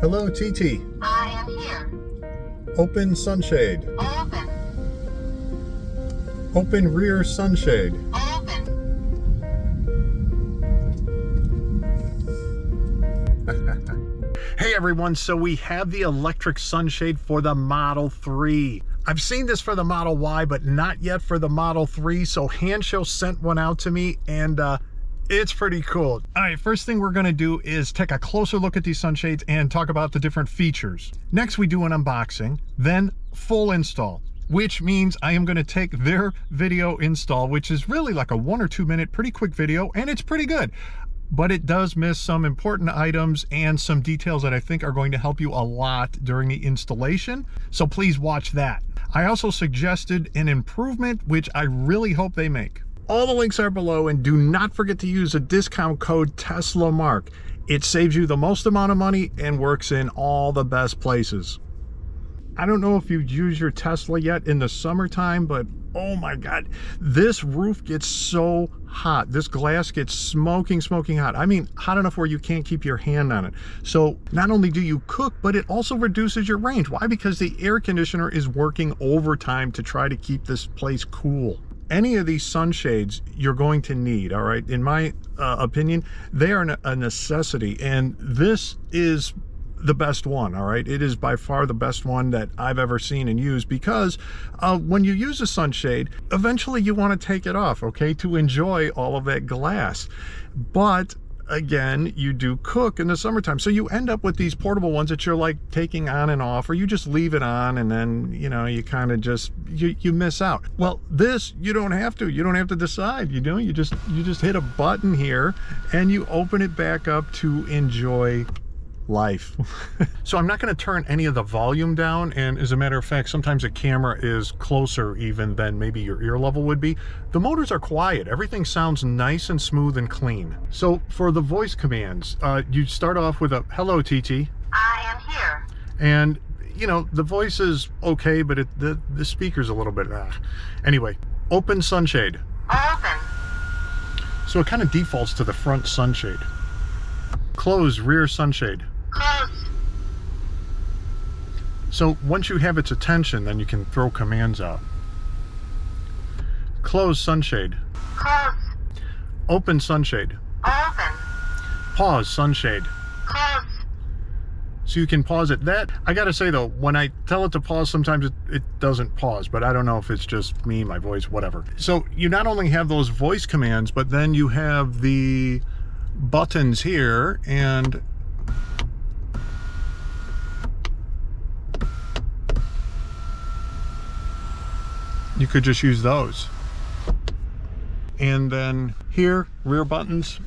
Hello, TT. I am here. Open sunshade. Open. Open rear sunshade. Open. Hey everyone, so we have the electric sunshade for the Model 3. I've seen this for the Model Y, but not yet for the Model 3, so HANSSHOW sent one out to me, and it's pretty cool. All right, first thing we're gonna do is take a closer look at these sunshades and talk about the different features. Next, we do an unboxing, then full install, which means I am gonna take their video install, which is really like a 1 or 2 minute, pretty quick video, and it's pretty good. But it does miss some important items and some details that I think are going to help you a lot during the installation. So please watch that. I also suggested an improvement, which I really hope they make. All the links are below, and do not forget to use a discount code TeslaMark. It saves you the most amount of money and works in all the best places. I don't know if you've used your Tesla yet in the summertime, but oh my God, this roof gets so hot. This glass gets smoking hot. I mean, hot enough where you can't keep your hand on it. So not only do you cook, but it also reduces your range. Why? Because the air conditioner is working overtime to try to keep this place cool. Any of these sunshades you're going to need, all right? In my opinion, they are a necessity, and this is the best one, all right? It is by far the best one that I've ever seen and used, because when you use a sunshade, eventually you want to take it off, okay, to enjoy all of that glass. But again, you do cook in the summertime, so you end up with these portable ones that you're like taking on and off, or you just leave it on and then, you know, you kind of just you miss out. Well, this you don't have to decide. You just hit a button here and you open it back up to enjoy life. So I'm not going to turn any of the volume down, and as a matter of fact, sometimes the camera is closer even than maybe your ear level would be. The motors are quiet. Everything sounds nice and smooth and clean. So for the voice commands, you start off with a hello TT. I am here. And you know, the voice is okay, but the speaker's a little bit anyway. Open sunshade. Open. So it kind of defaults to the front sunshade. Close rear sunshade. Close. So once you have its attention, then you can throw commands out. Close sunshade. Close. Open sunshade. Open. Pause sunshade. Close. So you can pause it. That, I gotta say though, when I tell it to pause, sometimes it doesn't pause, but I don't know if it's just me, my voice, whatever. So you not only have those voice commands, but then you have the buttons here, and you could just use those. And then here, rear buttons.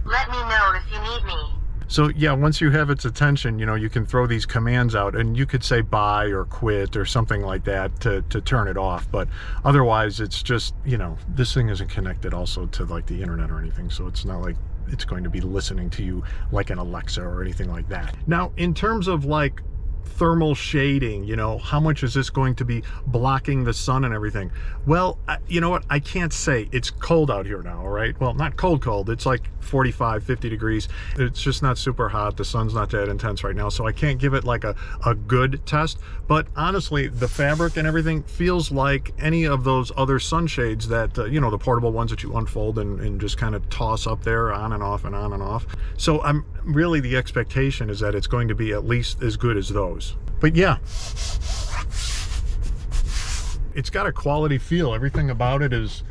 Let me know if you need me. So yeah, once you have its attention, you know, you can throw these commands out, and you could say bye or quit or something like that to turn it off. But otherwise, it's just, you know, this thing isn't connected also to like the internet or anything, so it's not like it's going to be listening to you like an Alexa or anything like that. Now, in terms of like thermal shading, you know, how much is this going to be blocking the sun and everything? Well, you know what, I can't say. It's cold out here now, all right? Well, not cold, it's like 45, 50 degrees. It's just not super hot. The sun's not that intense right now, so I can't give it like a good test. But honestly, the fabric and everything feels like any of those other sunshades that, you know, the portable ones that you unfold and just kind of toss up there on and off and on and off. So I'm really, the expectation is that it's going to be at least as good as those. But yeah, it's got a quality feel. Everything about it is,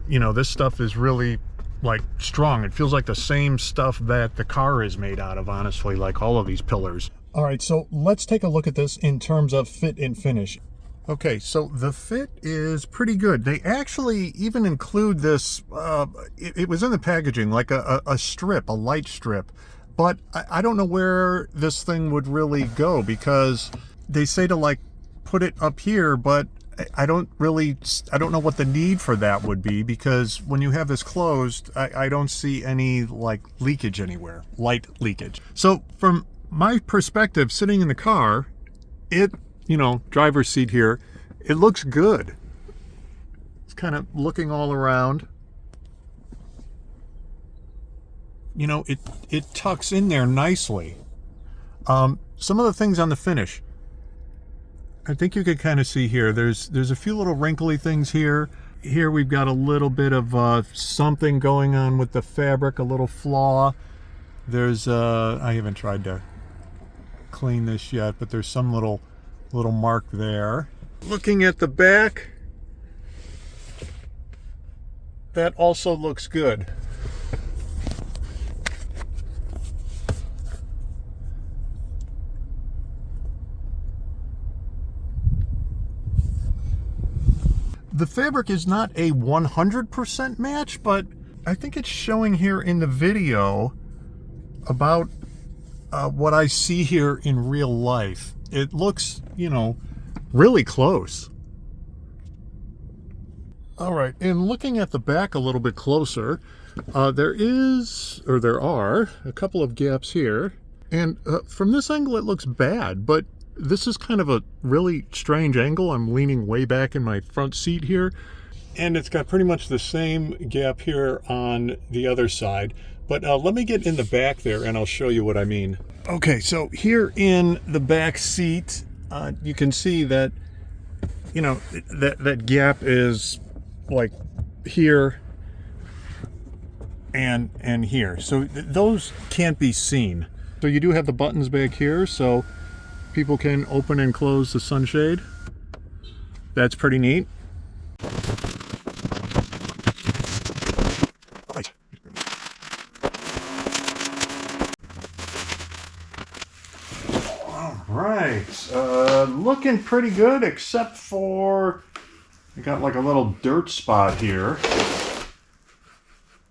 you know, this stuff is really like strong. It feels like the same stuff that the car is made out of, honestly, like all of these pillars. All right, so let's take a look at this in terms of fit and finish. Okay, so the fit is pretty good. They actually even include this, it was in the packaging, like a strip, a light strip. But I don't know where this thing would really go, because they say to like put it up here, but I don't know what the need for that would be, because when you have this closed, I don't see any like leakage anywhere, light leakage. So from my perspective, sitting in the car, it, you know, driver's seat here, it looks good. It's kind of looking all around. you know, it tucks in there nicely. Some of the things on the finish, I think you can kind of see here, there's a few little wrinkly things here. Here we've got a little bit of something going on with the fabric, a little flaw. There's I haven't tried to clean this yet, but there's some little mark there. Looking at the back, that also looks good. The fabric is not a 100% match, but I think it's showing here in the video about what I see here in real life. It looks, you know, really close. All right, and looking at the back a little bit closer, there are a couple of gaps here. And from this angle, it looks bad, but this is kind of a really strange angle. I'm leaning way back in my front seat here, and it's got pretty much the same gap here on the other side. But let me get in the back there and I'll show you what I mean. Okay, so here in the back seat, you can see that, you know, that gap is like here and here. So those can't be seen. So you do have the buttons back here, so people can open and close the sunshade. That's pretty neat. Right. All right, looking pretty good, except for I got like a little dirt spot here.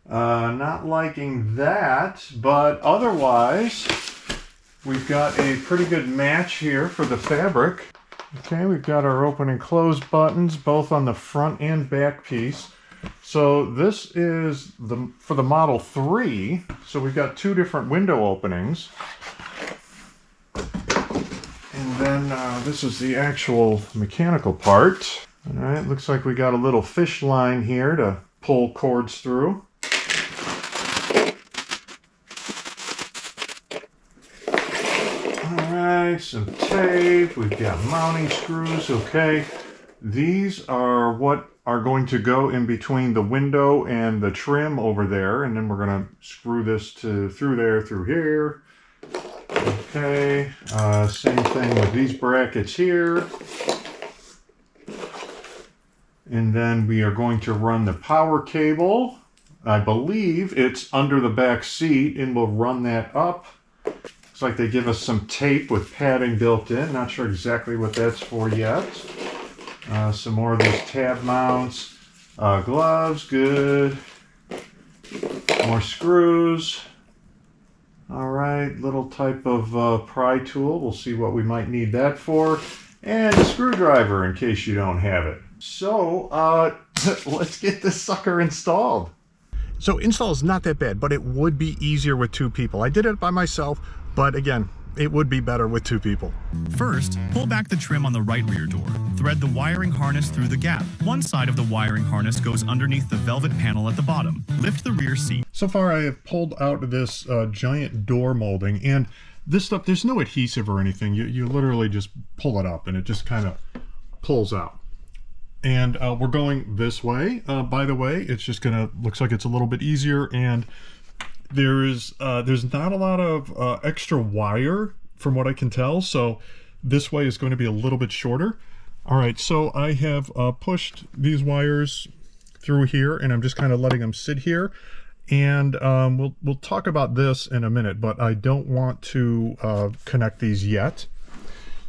Not liking that, but otherwise we've got a pretty good match here for the fabric. Okay, we've got our open and close buttons both on the front and back piece. So this is for the Model 3. So we've got two different window openings. And then this is the actual mechanical part. All right, looks like we got a little fish line here to pull cords through. Some tape, we've got mounting screws. Okay, these are what are going to go in between the window and the trim over there, and then we're going to screw this through there, through here. Okay, same thing with these brackets here. And then we are going to run the power cable. I believe it's under the back seat, and we'll run that up. Looks like they give us some tape with padding built in. Not sure exactly what that's for yet. Some more of those tab mounts. Gloves, good. More screws. All right, little type of pry tool. We'll see what we might need that for. And a screwdriver in case you don't have it. So, let's get this sucker installed. So install is not that bad, but it would be easier with two people. I did it by myself, but again, it would be better with two people. First, pull back the trim on the right rear door. Thread the wiring harness through the gap. One side of the wiring harness goes underneath the velvet panel at the bottom. Lift the rear seat. So far I have pulled out this giant door molding, and this stuff, there's no adhesive or anything. You literally just pull it up and it just kind of pulls out. And we're going this way. By the way, it's just gonna, looks like it's a little bit easier, and there's not a lot of extra wire from what I can tell, so this way is going to be a little bit shorter. All right, so I have pushed these wires through here, and I'm just kind of letting them sit here, and we'll talk about this in a minute, but I don't want to connect these yet.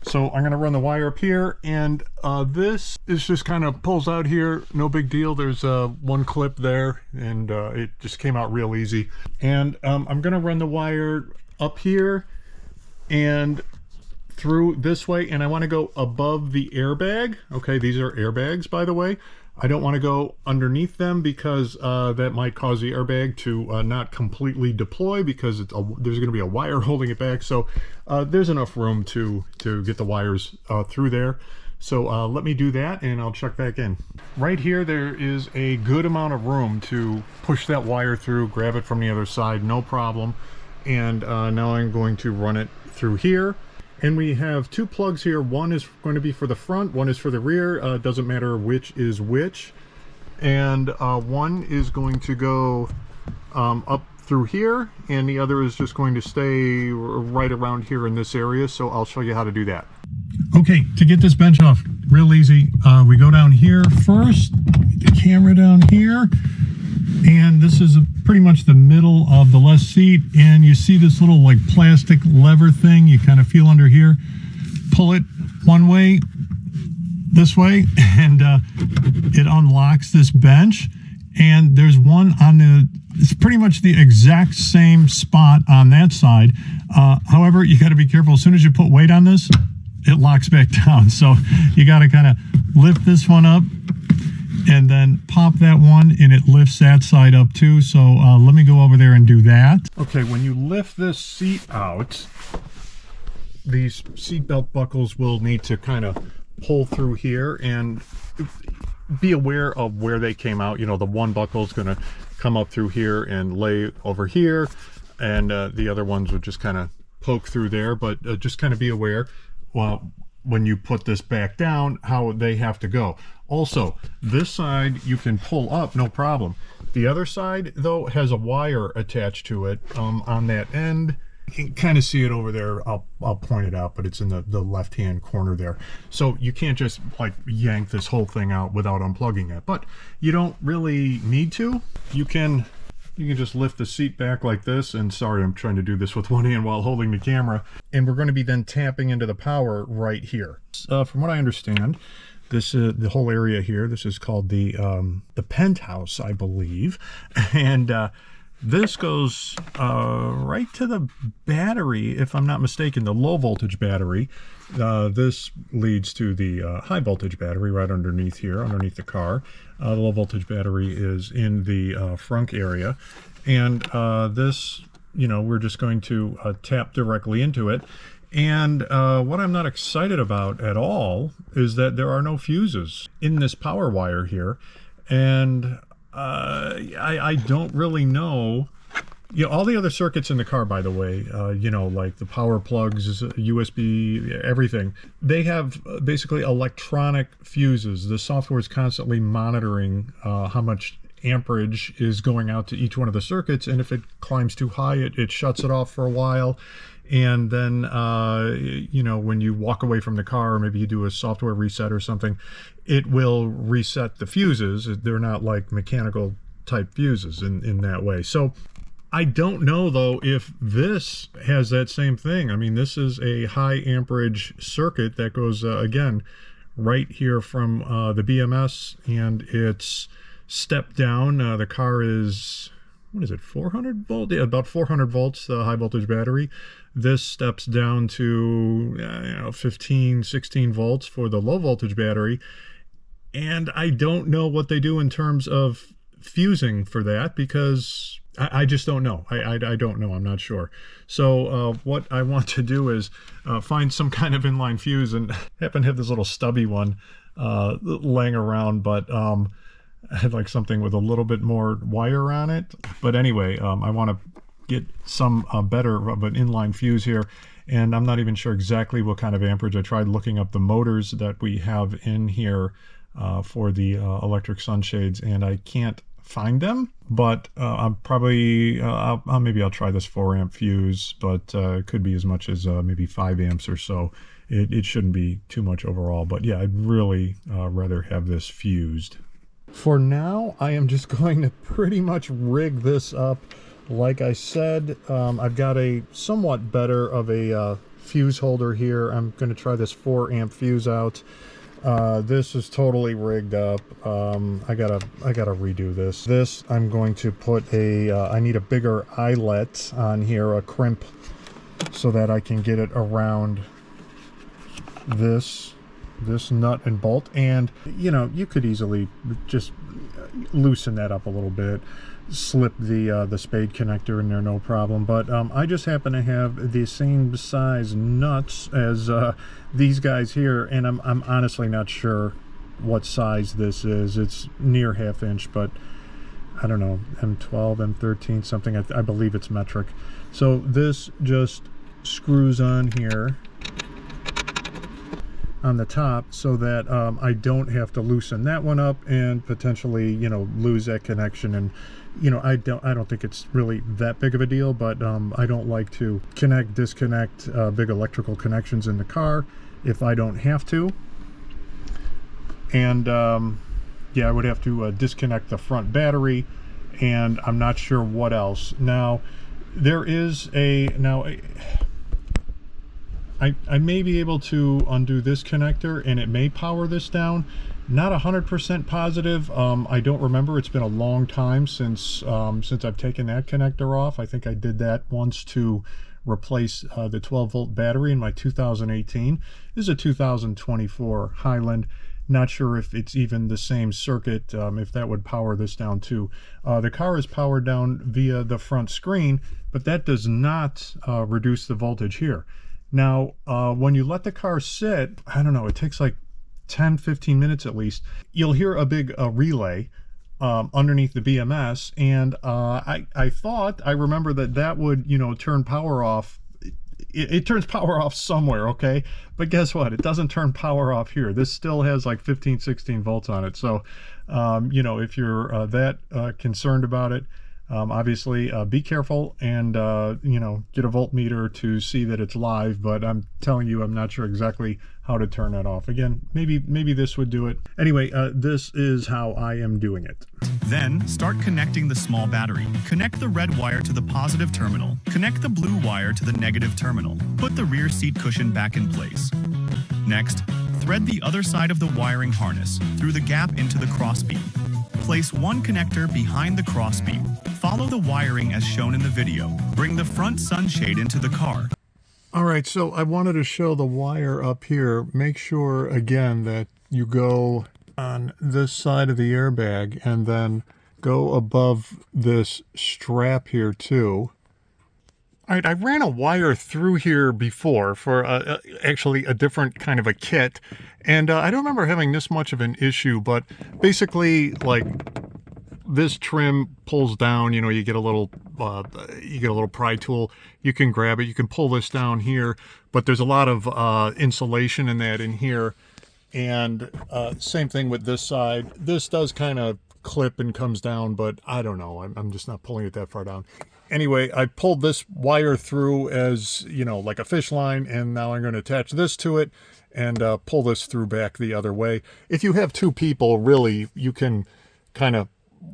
So I'm going to run the wire up here, and this is just kind of pulls out here, no big deal. There's one clip there, and it just came out real easy. And I'm going to run the wire up here and through this way, and I want to go above the airbag. Okay, these are airbags, by the way. I don't want to go underneath them because that might cause the airbag to not completely deploy, because there's going to be a wire holding it back. So there's enough room to get the wires through there. So let me do that and I'll check back in. Right here there is a good amount of room to push that wire through, grab it from the other side, no problem. And now I'm going to run it through here. And we have two plugs here. One is going to be for the front, one is for the rear. Doesn't matter which is which. And one is going to go up through here, and the other is just going to stay right around here in this area. So I'll show you how to do that. Okay, to get this bench off, real easy. We go down here first, get the camera down here, and this is pretty much the middle of the left seat. And you see this little like plastic lever thing you kind of feel under here. Pull it one way, this way, and it unlocks this bench. And there's one on the, it's pretty much the exact same spot on that side. However, you got to be careful. As soon as you put weight on this, it locks back down. So you got to kind of lift this one up and then pop that one, and it lifts that side up too. So let me go over there and do that. Okay, when you lift this seat out, these seat belt buckles will need to kind of pull through here, and be aware of where they came out. You know, the one buckle is going to come up through here and lay over here, and the other ones would just kind of poke through there. But just kind of be aware, well, when you put this back down, how they have to go. Also, this side you can pull up, no problem. The other side, though, has a wire attached to it on that end. You can kind of see it over there. I'll point it out, but it's in the left-hand corner there. So you can't just like yank this whole thing out without unplugging it, but you don't really need to. You can just lift the seat back like this, and sorry, I'm trying to do this with one hand while holding the camera, and we're going to be then tapping into the power right here. From what I understand, this the whole area here, this is called the penthouse, I believe, and this goes right to the battery, if I'm not mistaken, the low voltage battery. This leads to the high voltage battery right underneath here, underneath the car. The low voltage battery is in the front area. And this, you know, we're just going to tap directly into it. And what I'm not excited about at all is that there are no fuses in this power wire here. And I don't really know, you know, all the other circuits in the car, by the way, you know, like the power plugs, USB, everything, they have basically electronic fuses. The software is constantly monitoring how much amperage is going out to each one of the circuits, and if it climbs too high, it shuts it off for a while. And then, you know, when you walk away from the car, or maybe you do a software reset or something, it will reset the fuses. They're not like mechanical type fuses in that way. So I don't know, though, if this has that same thing. I mean, this is a high amperage circuit that goes, again, right here from the BMS, and it's stepped down. The car is, what is it, 400 volt? Yeah, about 400 volts, the high voltage battery. This steps down to you know, 15, 16 volts for the low voltage battery. And I don't know what they do in terms of fusing for that, because I just don't know. I don't know. I'm not sure. So what I want to do is find some kind of inline fuse, and I happen to have this little stubby one laying around, but I had like something with a little bit more wire on it. But anyway, I want to get some better of an inline fuse here, and I'm not even sure exactly what kind of amperage. I tried looking up the motors that we have in here for the electric sunshades, and I can't find them. But I'm probably maybe I'll try this 4 amp fuse, but it could be as much as maybe 5 amps or so. It shouldn't be too much overall, but yeah, I'd really rather have this fused. For now, I am just going to pretty much rig this up. Like I said, I've got a somewhat better of a fuse holder here. I'm going to try this 4 amp fuse out. This is totally rigged up. I gotta redo this. This, I'm going to put a, I need a bigger eyelet on here, a crimp, so that I can get it around this this nut and bolt, and you know, you could easily just loosen that up a little bit, slip the spade connector in there, no problem. But I just happen to have the same size nuts as these guys here, and I'm honestly not sure what size this is. It's near 1/2 inch, but I don't know, M12, M13, something. I believe it's metric. So this just screws on here on the top so that I don't have to loosen that one up and potentially, you know, lose that connection. And you know, I don't think it's really that big of a deal, but I don't like to disconnect big electrical connections in the car if I don't have to. And yeah, I would have to disconnect the front battery, and I'm not sure what else. Now there is I may be able to undo this connector and it may power this down. Not 100% positive. I don't remember. It's been a long time since I've taken that connector off. I think I did that once to replace the 12-volt battery in my 2018. This is a 2024 Highland. Not sure if it's even the same circuit, if that would power this down too. The car is powered down via the front screen, but that does not reduce the voltage here. Now, when you let the car sit, I don't know, it takes like 10-15 minutes at least, you'll hear a big relay underneath the BMS, and I remember that would, you know, turn power off. It turns power off somewhere, okay? But guess what? It doesn't turn power off here. This still has like 15-16 volts on it. So, you know, if you're that concerned about it, obviously be careful and, you know, get a voltmeter to see that it's live. But I'm telling you, I'm not sure exactly how to turn that off. Again, maybe this would do it. Anyway, this is how I am doing it. Then, start connecting the small battery. Connect the red wire to the positive terminal. Connect the blue wire to the negative terminal. Put the rear seat cushion back in place. Next, thread the other side of the wiring harness through the gap into the crossbeam. Place one connector behind the crossbeam. Follow the wiring as shown in the video. Bring the front sunshade into the car. All right, so I wanted to show the wire up here. Make sure, again, that you go on this side of the airbag and then go above this strap here too. All right, I ran a wire through here before for actually a different kind of a kit, and I don't remember having this much of an issue, but basically, like, this trim pulls down, you know, you get a little pry tool, you can grab it, you can pull this down here, but there's a lot of insulation in that in here. And same thing with this side. This does kind of clip and comes down, but I don't know, I'm just not pulling it that far down. Anyway, I pulled this wire through as, you know, like a fish line, and now I'm going to attach this to it and pull this through back the other way. If you have two people, really, you can kind of,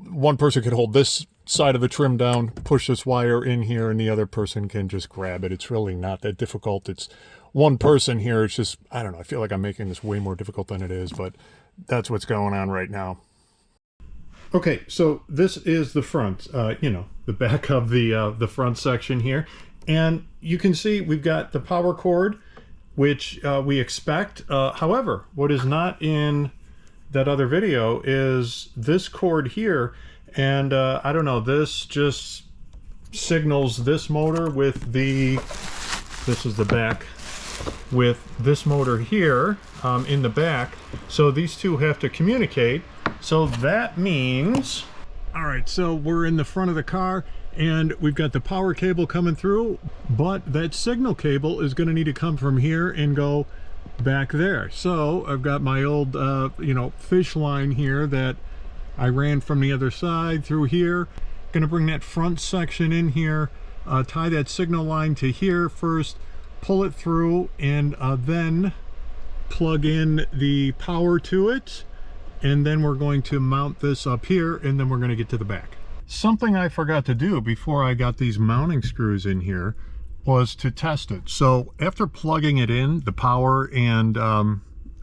one person could hold this side of the trim down, push this wire in here, and the other person can just grab it. It's really not that difficult. It's one person here. It's just, I don't know, I feel like I'm making this way more difficult than it is, but that's what's going on right now. Okay, so this is the front, you know, the back of the front section here. And you can see we've got the power cord, which we expect. However, what is not in that other video is this cord here. And I don't know, this just signals this motor with this is the back, with this motor here in the back. So these two have to communicate. So that means, all right, so we're in the front of the car and we've got the power cable coming through, but that signal cable is going to need to come from here and go back there. So I've got my old, you know, fish line here that I ran from the other side through here. Going to bring that front section in here, tie that signal line to here first, pull it through, and then plug in the power to it. And then we're going to mount this up here, and then we're going to get to the back. Something I forgot to do before I got these mounting screws in here was to test it. So after plugging it in, the power and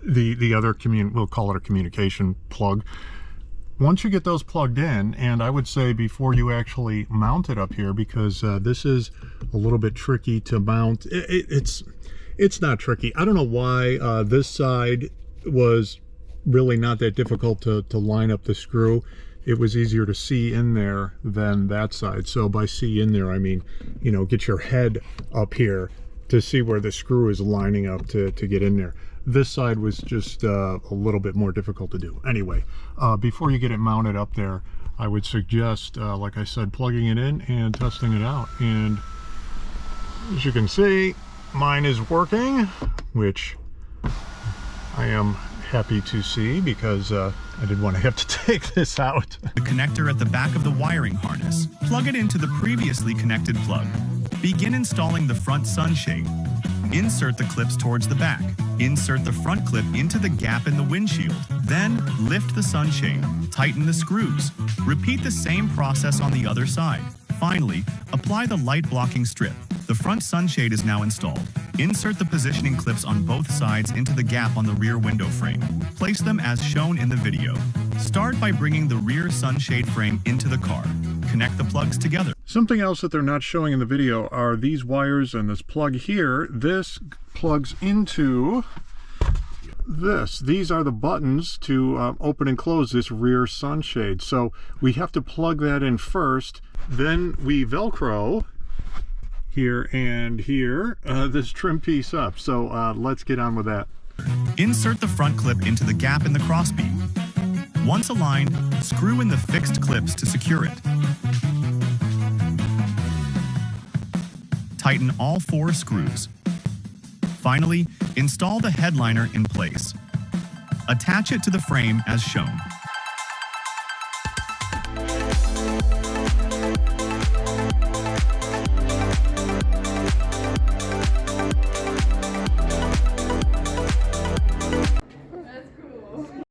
the other we'll call it a communication plug. Once you get those plugged in, and I would say before you actually mount it up here, because this is a little bit tricky to mount. It's not tricky. I don't know why this side was really not that difficult to line up the screw. It was easier to see in there than that side. So by see in there, I mean, you know, get your head up here to see where the screw is lining up to get in there. This side was just a little bit more difficult to do. Anyway, before you get it mounted up there, I would suggest, like I said, plugging it in and testing it out. And as you can see, mine is working, which I am happy to see because I didn't want to have to take this out. The connector at the back of the wiring harness. Plug it into the previously connected plug. Begin installing the front sunshade. Insert the clips towards the back. Insert the front clip into the gap in the windshield. Then lift the sunshade. Tighten the screws. Repeat the same process on the other side. Finally, apply the light blocking strip. The front sunshade is now installed. Insert the positioning clips on both sides into the gap on the rear window frame. Place them as shown in the video. Start by bringing the rear sunshade frame into the car. Connect the plugs together. Something else that they're not showing in the video are these wires and this plug here. This plugs into this. These are the buttons to open and close this rear sunshade. So we have to plug that in first. Then we Velcro here and here this trim piece up. So let's get on with that. Insert the front clip into the gap in the crossbeam. Once aligned, screw in the fixed clips to secure it. Tighten all 4 screws. Finally, install the headliner in place. Attach it to the frame as shown.